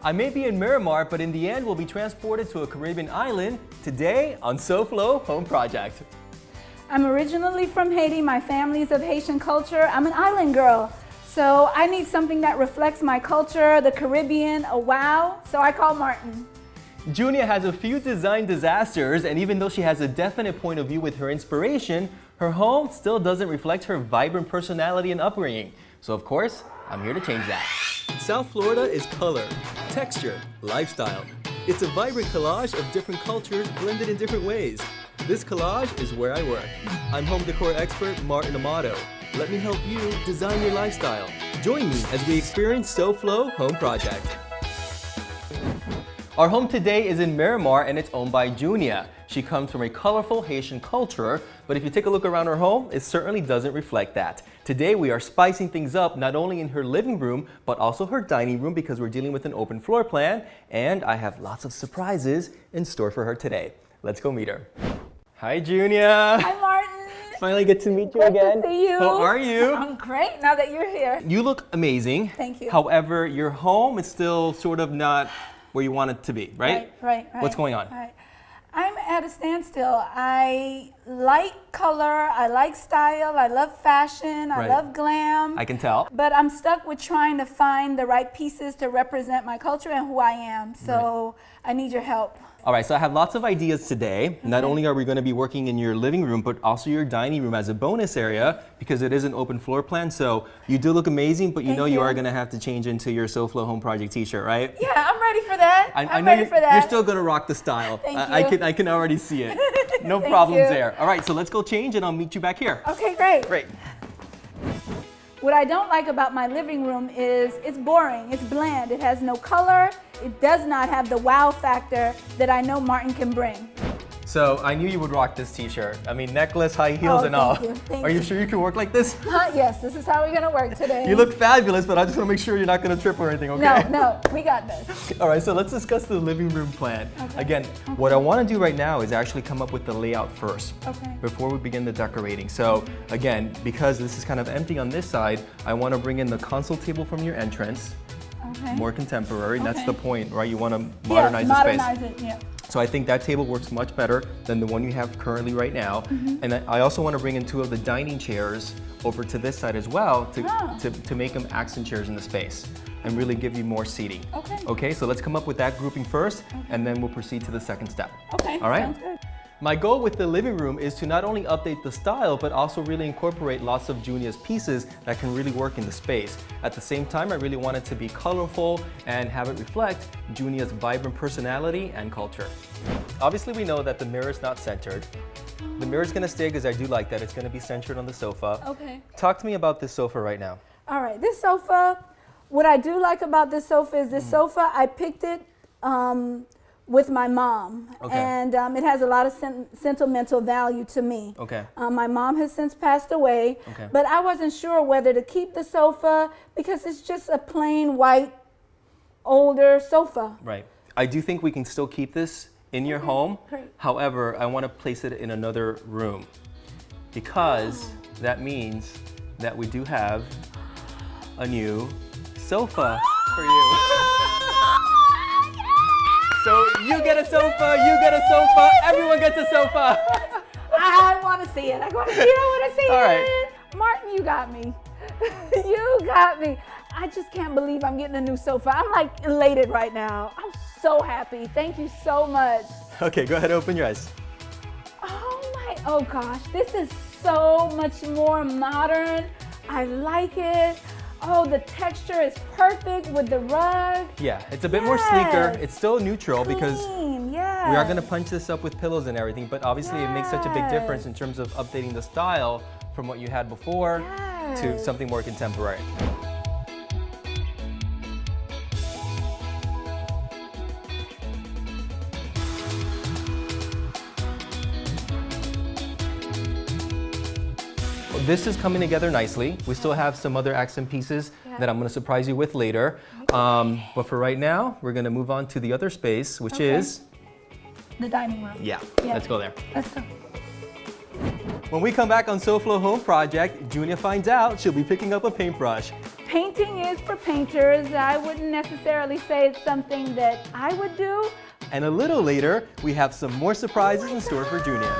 I may be in Miramar, but in the end we'll be transported to a Caribbean island today on SoFlo Home Project. I'm originally from Haiti. My family is of Haitian culture. I'm an island girl. So I need something that reflects my culture, the Caribbean, a wow. So I called Martin. Junia has a few design disasters, and even though she has a definite point of view with her inspiration, her home still doesn't reflect her vibrant personality and upbringing. So of course, I'm here to change that. South Florida is color, texture, lifestyle. It's a vibrant collage of different cultures blended in different ways. This collage is where I work. I'm home decor expert Martin Amado. Let me help you design your lifestyle. Join me as we experience SoFlo Home Project. Our home today is in Miramar and it's owned by Junia. She comes from a colorful Haitian culture, but if you take a look around her home, it certainly doesn't reflect that. Today we are spicing things up not only in her living room, but also her dining room because we're dealing with an open floor plan, and I have lots of surprises in store for her today. Let's go meet her. Hi, Junia. Hi, Martin. Finally get to meet you Good again. to see you. How are you? I'm great now that you're here. You look amazing. Thank you. However, your home is still sort of not where you want it to be, right? Right. What's going on? Right. I'm at a standstill. I like color, I like style, I love fashion, I love glam. I can tell. But I'm stuck with trying to find the right pieces to represent my culture and who I am. So I need your help. All right, so I have lots of ideas today. Not only are we going to be working in your living room, but also your dining room as a bonus area because it is an open floor plan. So you do look amazing, but you are going to have to change into your SoFlo Home Project t-shirt, right? Yeah, I'm ready for that. I know you're still going to rock the style. Thank you. I can already see it. No problems there. All right, so let's go change and I'll meet you back here. Okay, great. Great. What I don't like about my living room is it's boring, it's bland, it has no color, it does not have the wow factor that I know Martin can bring. So I knew you would rock this t-shirt. I mean, necklace, high heels, and all. Are you sure you can work like this? Yes, this is how we're gonna work today. You look fabulous, but I just want to make sure you're not going to trip or anything, okay? No, we got this. All right, so let's discuss the living room plan. Again, what I want to do right now is actually come up with the layout first before we begin the decorating. So again, because this is kind of empty on this side, I want to bring in the console table from your entrance. More contemporary. That's the point, right? You want to modernize the space. Modernize it, yeah. So I think that table works much better than the one you have currently right now. And I also want to bring in two of the dining chairs over to this side as well to make them accent chairs in the space and really give you more seating. Okay, so let's come up with that grouping first and then we'll proceed to the second step. Okay, all right? sounds good. My goal with the living room is to not only update the style, but also really incorporate lots of Junia's pieces that can really work in the space. At the same time, I really want it to be colorful and have it reflect Junia's vibrant personality and culture. Obviously, we know that the mirror is not centered. The mirror is gonna stay because I do like that. It's gonna be centered on the sofa. Okay. Talk to me about this sofa right now. All right, this sofa, what I do like about this sofa is this sofa, I picked it with my mom, and it has a lot of sentimental value to me. My mom has since passed away, but I wasn't sure whether to keep the sofa because it's just a plain white, older sofa. Right. I do think we can still keep this in your home. However, I want to place it in another room because that means that we do have a new sofa for you. So you get a sofa, you get a sofa, everyone gets a sofa. I want to see it. I want to see it. I want to see it. All right. Martin, you got me. You got me. I just can't believe I'm getting a new sofa. I'm like elated right now. I'm so happy. Thank you so much. Okay, go ahead, open your eyes. Oh gosh, this is so much more modern. I like it. Oh, the texture is perfect with the rug. Yeah, it's a bit more sleeker. It's still neutral because we yes. are going to punch this up with pillows and everything, but obviously it makes such a big difference in terms of updating the style from what you had before to something more contemporary. This is coming together nicely. We still have some other accent pieces that I'm going to surprise you with later. But for right now, we're going to move on to the other space, which is the dining room. Yeah, let's go there. Let's go. When we come back on SoFlo Home Project, Junia finds out she'll be picking up a paintbrush. Painting is for painters. I wouldn't necessarily say it's something that I would do. And a little later, we have some more surprises in store for Junia.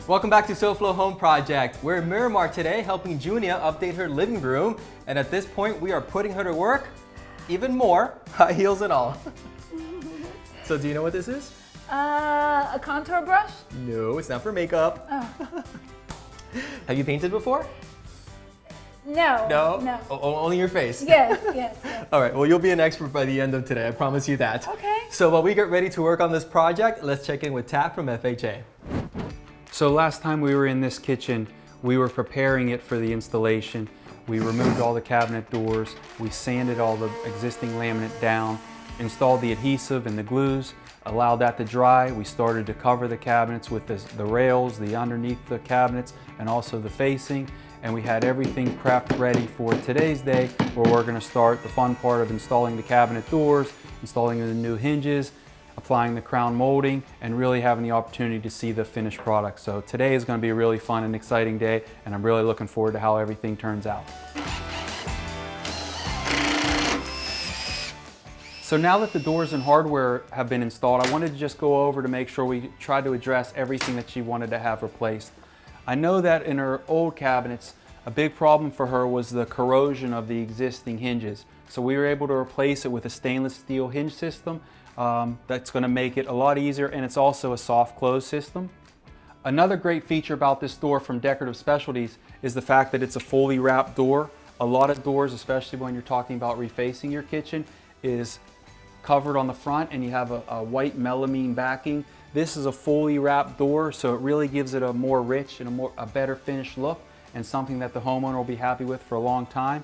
Welcome back to SoFlo Home Project. We're in Miramar today helping Junia update her living room. And at this point, we are putting her to work even more, high heels and all. So do you know what this is? A contour brush? No, it's not for makeup. Oh. Have you painted before? No. No? No. Only your face? Yes. All right, well, you'll be an expert by the end of today, I promise you that. Okay. So while we get ready to work on this project, let's check in with Tat from FHA. So last time we were in this kitchen, we were preparing it for the installation. We removed all the cabinet doors, we sanded all the existing laminate down, installed the adhesive and the glues, allowed that to dry. We started to cover the cabinets with the rails, the underneath the cabinets, and also the facing. And we had everything prepped ready for today's day, where we're going to start the fun part of installing the cabinet doors, installing the new hinges, applying the crown molding, and really having the opportunity to see the finished product. So today is going to be a really fun and exciting day, and I'm really looking forward to how everything turns out. So now that the doors and hardware have been installed, I wanted to just go over to make sure we try to address everything that she wanted to have replaced. I know that in her old cabinets, a big problem for her was the corrosion of the existing hinges. So we were able to replace it with a stainless steel hinge system that's going to make it a lot easier, and it's also a soft close system. Another great feature about this door from Decorative Specialties is the fact that it's a fully wrapped door. A lot of doors, especially when you're talking about refacing your kitchen, is covered on the front and you have a white melamine backing. This is a fully wrapped door, so it really gives it a more rich and a better finished look, and something that the homeowner will be happy with for a long time.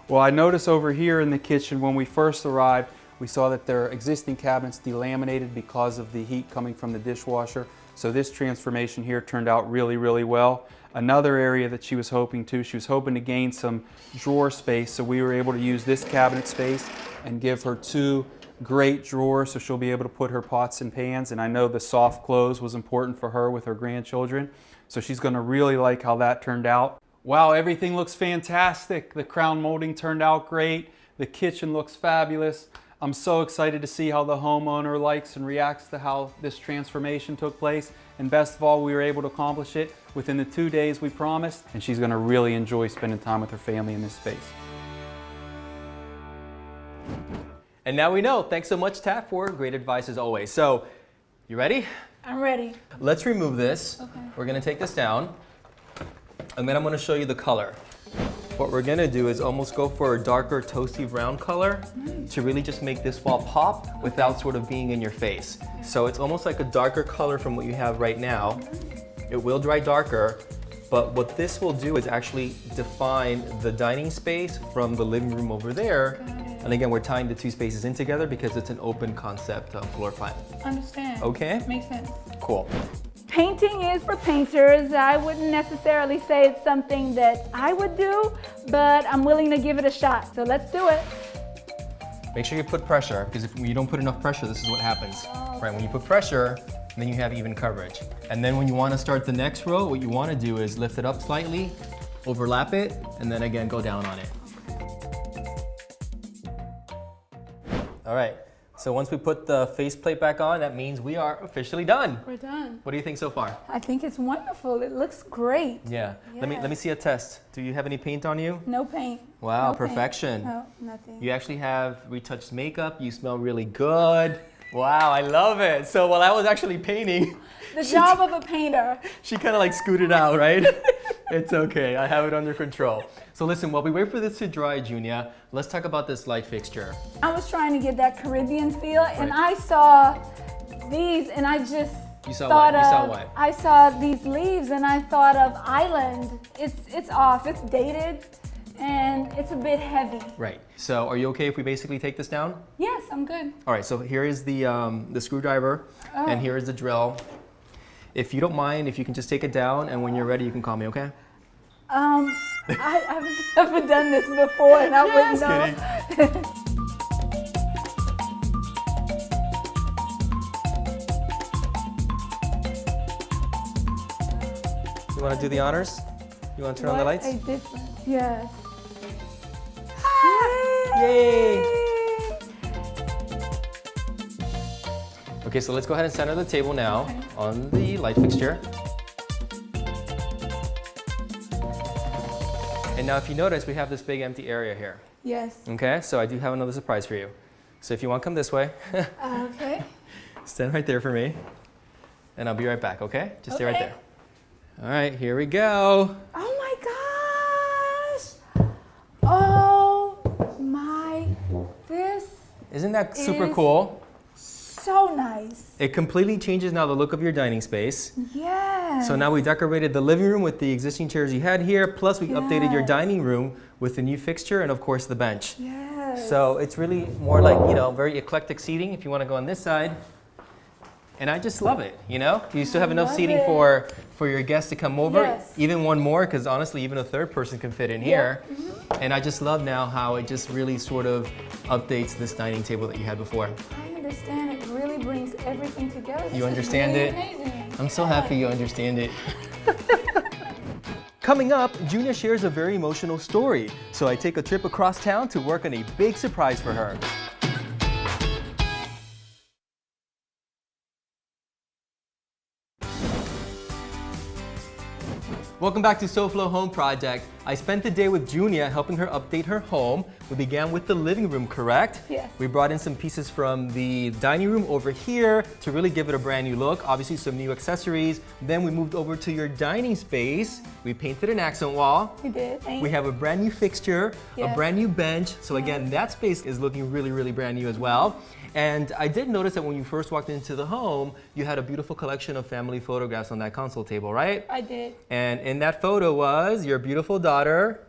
Well, I noticed over here in the kitchen when we first arrived, we saw that their existing cabinets delaminated because of the heat coming from the dishwasher. So this transformation here turned out really, really well. Another area that she was hoping to gain some drawer space, so we were able to use this cabinet space and give her 2 great drawers so she'll be able to put her pots and pans. And I know the soft close was important for her with her grandchildren, so she's going to really like how that turned out. Wow, everything looks fantastic. The crown molding turned out great. The kitchen looks fabulous. I'm so excited to see how the homeowner likes and reacts to how this transformation took place. And best of all, we were able to accomplish it within the 2 days we promised, and she's going to really enjoy spending time with her family in this space. And now we know. Thanks so much, Tat, for great advice as always. So, you ready? I'm ready. Let's remove this. Okay. We're going to take this down, and then I'm going to show you the color. What we're going to do is almost go for a darker toasty brown color to really just make this wall pop without sort of being in your face. So it's almost like a darker color from what you have right now. It will dry darker, but what this will do is actually define the dining space from the living room over there. And again, we're tying the 2 spaces in together because it's an open concept floor plan. Understand. Okay? Makes sense. Cool. Painting is for painters. I wouldn't necessarily say it's something that I would do, but I'm willing to give it a shot. So let's do it. Make sure you put pressure, because if you don't put enough pressure, this is what happens. Right, when you put pressure, then you have even coverage. And then when you want to start the next row, what you want to do is lift it up slightly, overlap it, and then again go down on it. All right. So once we put the faceplate back on, that means we are officially done. We're done. What do you think so far? I think it's wonderful. It looks great. Yeah. Let me see a test. Do you have any paint on you? No paint. Wow, No perfection. paint. No, nothing. You actually have retouched makeup. You smell really good. Wow, I love it. So while I was actually painting, The job of a painter. she kind of like scooted out, right? It's okay. I have it under control. So listen, while we wait for this to dry, Junia, let's talk about this light fixture. I was trying to get that Caribbean feel, and I saw these, and I just thought of, I saw these leaves, and I thought of island. It's off. It's dated, and it's a bit heavy. Right. So are you okay if we basically take this down? Yes, I'm good. All right. So here is the screwdriver, and here is the drill. If you don't mind, if you can just take it down, and when you're ready, you can call me, okay? I've never done this before, and I wouldn't know. You want to do the honors? You want to turn on the lights? A difference, yes. Yay! Okay, so let's go ahead and center the table now on the light fixture. And now if you notice, we have this big empty area here. Yes. Okay, so I do have another surprise for you. So if you want to come this way, Okay. stand right there for me. And I'll be right back, okay? Just stay right there. All right, here we go. Oh my gosh! Oh my, this Isn't that super cool? so nice. It completely changes now the look of your dining space. Yes. So now we decorated the living room with the existing chairs you had here, plus we updated your dining room with the new fixture and of course the bench. Yes. So it's really more like, you know, very eclectic seating if you want to go on this side. And I just love it, you know? You still have enough seating for your guests to come over. Yes. Even one more, because honestly, even a third person can fit in here. And I just love now how it just really sort of updates this dining table that you had before. I understand. It really brings everything together. You understand it? Amazing. I'm so happy you understand it. Coming up, Junia shares a very emotional story. So I take a trip across town to work on a big surprise for her. Welcome back to SoFlo Home Project. I spent the day with Junia helping her update her home. We began with the living room, correct? Yes. We brought in some pieces from the dining room over here to really give it a brand new look. Obviously some new accessories. Then we moved over to your dining space. We painted an accent wall. We did. Thanks. We have a brand new fixture, a Yes. brand new bench. So again, that space is looking really, really brand new as well. And I did notice that when you first walked into the home, you had a beautiful collection of family photographs on that console table, right? I did. And in that photo was your beautiful daughter,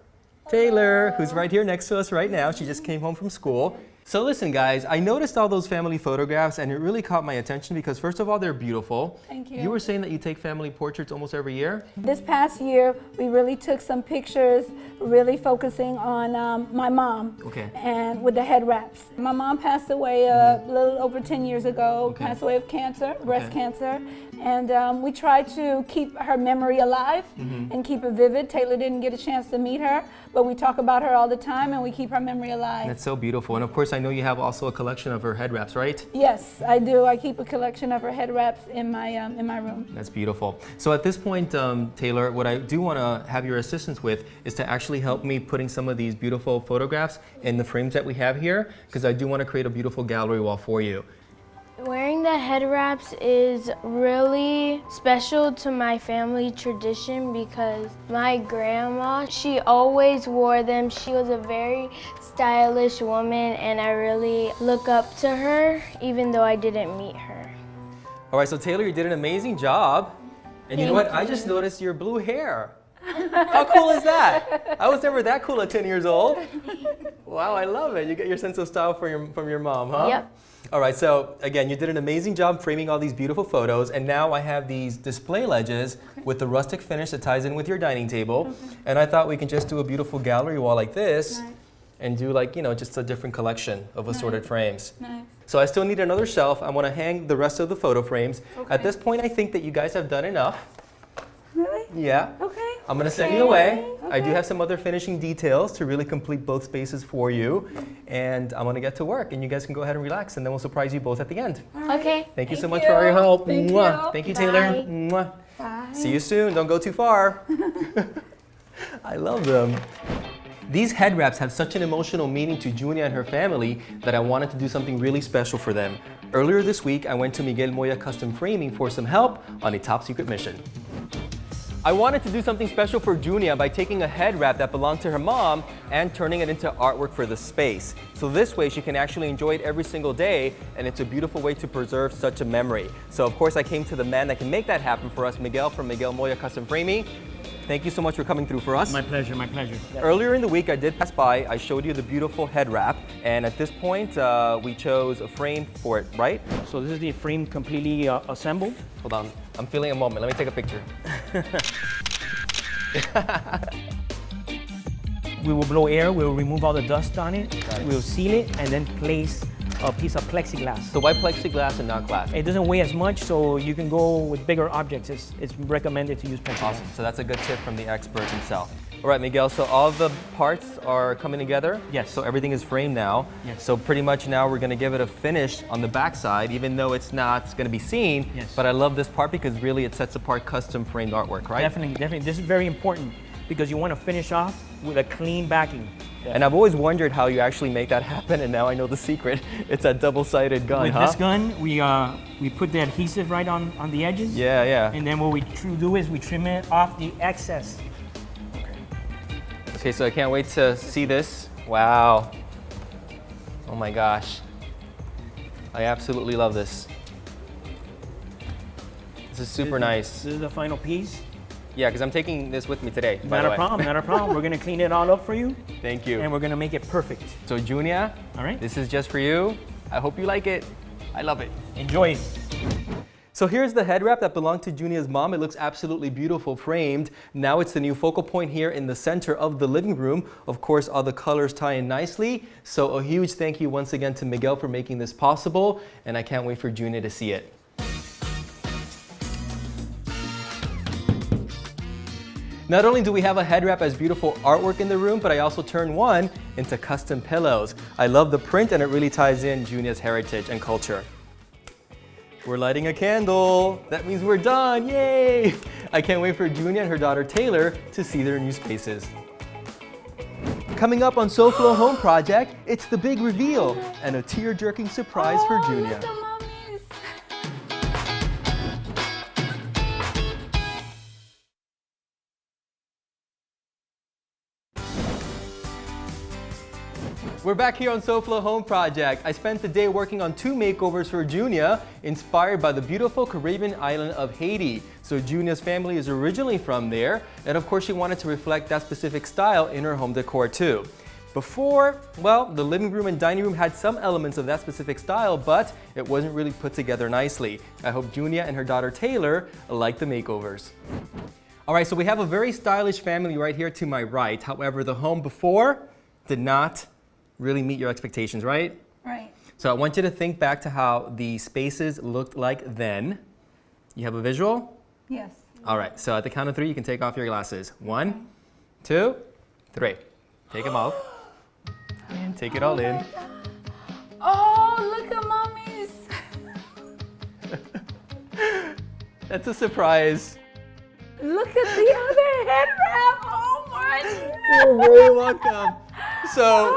Taylor, who's right here next to us right now. She just came home from school. So listen, guys, I noticed all those family photographs and it really caught my attention because first of all, they're beautiful. Thank you. You were saying that you take family portraits almost every year? This past year, we really took some pictures, really focusing on my mom. Okay. And with the head wraps. My mom passed away a little over 10 years ago, passed away of cancer, breast cancer. And we tried to keep her memory alive and keep it vivid. Taylor didn't get a chance to meet her, but we talk about her all the time and we keep her memory alive. That's so beautiful. And of course, I know you have also a collection of her head wraps, right? Yes, I do. I keep a collection of her head wraps in my room. That's beautiful. So at this point, Taylor, what I do want to have your assistance with is to actually help me putting some of these beautiful photographs in the frames that we have here, because I do want to create a beautiful gallery wall for you. Wearing the head wraps is really special to my family tradition because my grandma, she always wore them. She was a very stylish woman and I really look up to her even though I didn't meet her. All right, so Taylor, you did an amazing job. And you know what? I just noticed your blue hair. How cool is that? I was never that cool at 10 years old. Wow, I love it. You get your sense of style from your mom, huh? Yep. All right, so again, you did an amazing job framing all these beautiful photos, and now I have these display ledges with the rustic finish that ties in with your dining table. And I thought we can just do a beautiful gallery wall like this and do like, you know, just a different collection of assorted frames. Nice. So I still need another shelf. I want to hang the rest of the photo frames. At this point, I think that you guys have done enough. Really? Yeah. Okay. I'm going to send you away. I do have some other finishing details to really complete both spaces for you. And I'm going to get to work. And you guys can go ahead and relax. And then we'll surprise you both at the end. Okay. Thank you so much for all your help. Thank Mwah. you. Thank you, Taylor. Bye. Mwah. Bye. See you soon. Don't go too far. I love them. These head wraps have such an emotional meaning to Junia and her family that I wanted to do something really special for them. Earlier this week, I went to Miguel Moya Custom Framing for some help on a top secret mission. I wanted to do something special for Junia by taking a head wrap that belonged to her mom and turning it into artwork for the space. So this way she can actually enjoy it every single day, and it's a beautiful way to preserve such a memory. So of course I came to the man that can make that happen for us, Miguel from Miguel Moya Custom Framing. Thank you so much for coming through for us. My pleasure, my pleasure. Earlier in the week, I did pass by. I showed you the beautiful head wrap, and at this point, we chose a frame for it, right? So this is the frame completely assembled. Hold on, I'm feeling a moment. Let me take a picture. We will blow air, we'll remove all the dust on it, we'll seal it, and then place a piece of plexiglass. So why plexiglass and not glass? It doesn't weigh as much, so you can go with bigger objects. It's recommended to use plexiglass. Awesome. So that's a good tip from the expert himself. All right, Miguel, so all the parts are coming together? Yes. So everything is framed now. Yes. So pretty much now we're going to give it a finish on the back side, even though it's not going to be seen. Yes. But I love this part because really it sets apart custom framed artwork, right? Definitely, definitely. This is very important because you want to finish off with a clean backing. Yeah. And I've always wondered how you actually make that happen, and now I know the secret. It's a double-sided gun, With this gun, we put the adhesive right on the edges. Yeah, yeah. And then what we do is we trim it off the excess. Okay, so I can't wait to see this. Wow. Oh my gosh. I absolutely love this. This is super nice. This is the final piece. Yeah, because I'm taking this with me today. Not a problem, not a problem. We're gonna clean it all up for you. Thank you. And we're gonna make it perfect. So Junia, all right, this is just for you. I hope you like it. I love it. Enjoy it. So here's the head wrap that belonged to Junia's mom. It looks absolutely beautiful framed. Now it's the new focal point here in the center of the living room. Of course, all the colors tie in nicely. So a huge thank you once again to Miguel for making this possible. And I can't wait for Junia to see it. Not only do we have a head wrap as beautiful artwork in the room, but I also turned one into custom pillows. I love the print and it really ties in Junia's heritage and culture. We're lighting a candle. That means we're done, yay! I can't wait for Junia and her daughter Taylor to see their new spaces. Coming up on SoFlo Home Project, it's the big reveal and a tear-jerking surprise for Junia. Look at mommies. We're back here on SoFlo Home Project. I spent the day working on 2 makeovers for Junia, inspired by the beautiful Caribbean island of Haiti. So Junia's family is originally from there, and of course she wanted to reflect that specific style in her home decor too. Before, well, the living room and dining room had some elements of that specific style, but it wasn't really put together nicely. I hope Junia and her daughter Taylor like the makeovers. All right, so we have a very stylish family right here to my right. However, the home before did not really meet your expectations, right? Right. So I want you to think back to how the spaces looked like then. You have a visual? Yes. All right, so at the count of 3, you can take off your glasses. 1, 2, 3. Take them off. And take it all in. Oh, look at mommies. That's a surprise. Look at the other head wrap. Oh my God. You're very welcome. So,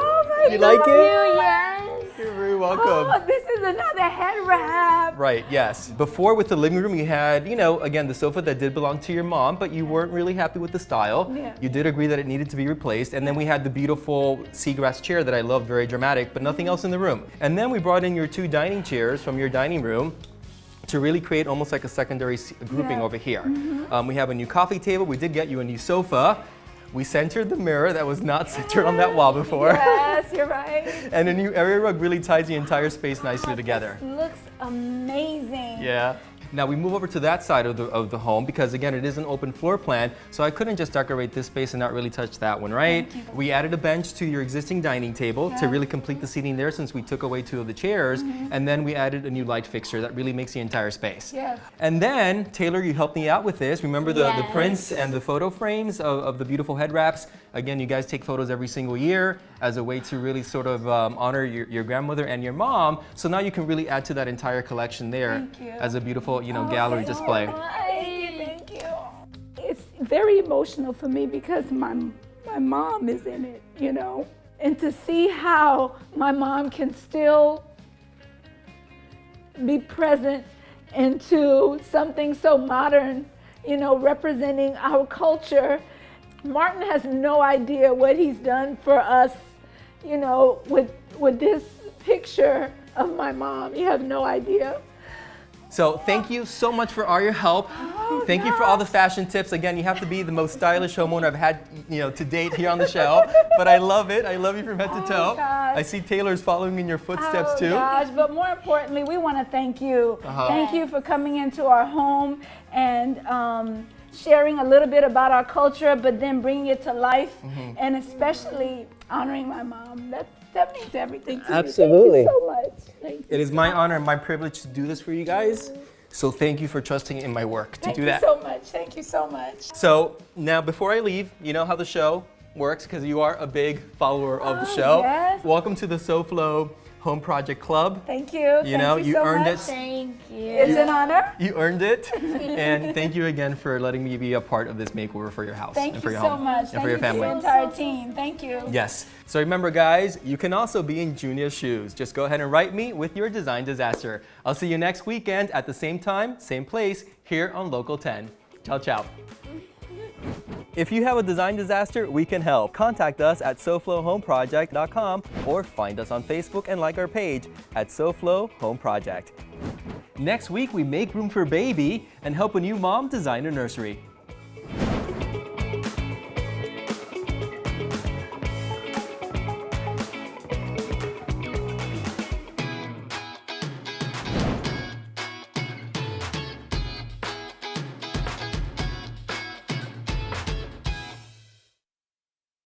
you like it? Yes. You're very welcome. Oh, this is another head wrap. Right, yes. Before with the living room, you had, you know, again, the sofa that did belong to your mom, but you weren't really happy with the style. Yeah. You did agree that it needed to be replaced. And then we had the beautiful seagrass chair that I loved, very dramatic, but nothing else in the room. And then we brought in your 2 dining chairs from your dining room to really create almost like a secondary grouping over here. We have a new coffee table. We did get you a new sofa. We centered the mirror that was not centered on that wall before. Yes, you're right. And a new area rug really ties the entire space nicely together. This looks amazing. Yeah. Now we move over to that side of the home because again it is an open floor plan, so I couldn't just decorate this space and not really touch that one, right? We added a bench to your existing dining table to really complete the seating there since we took away 2 of the chairs, and then we added a new light fixture that really makes the entire space. Yes. And then, Taylor, you helped me out with this. Remember the prints and the photo frames of the beautiful head wraps? Again, you guys take photos every single year as a way to really sort of honor your grandmother and your mom. So now you can really add to that entire collection there as a beautiful, you know, gallery display. Thank you. It's very emotional for me because my mom is in it, you know, and to see how my mom can still be present into something so modern, you know, representing our culture. Martin has no idea what he's done for us, you know, with this picture of my mom. You have no idea. So thank you so much for all your help. Thank you for all the fashion tips. Again, you have to be the most stylish homeowner I've had, you know, to date here on the show. But I love it. I love you from head to toe. Gosh. I see Taylor's following in your footsteps too. Gosh, but more importantly, we want to thank you. Thank you for coming into our home and sharing a little bit about our culture, but then bringing it to life, and especially honoring my mom. That means everything to me. Absolutely. Thank you so much. It is my honor and my privilege to do this for you guys. So thank you for trusting in my work to do that. Thank you so much. Thank you so much. So now before I leave, you know how the show works because you are a big follower of the show. Yes. Welcome to the SoFlo Home Project Club. Thank you. You know, you so earned much. it. Thank you. It's an honor. You earned it. And thank you again for letting me be a part of this makeover for your house Thank and for you your so home much. and for your family. Thank you to the entire team. Thank you. Yes. So remember, guys, you can also be in Junior's shoes. Just go ahead and write me with your design disaster. I'll see you next weekend at the same time, same place, here on Local 10. Ciao, ciao. If you have a design disaster, we can help. Contact us at SoFloHomeProject.com or find us on Facebook and like our page at SoFlo Home Project. Next week, we make room for baby and help a new mom design a nursery.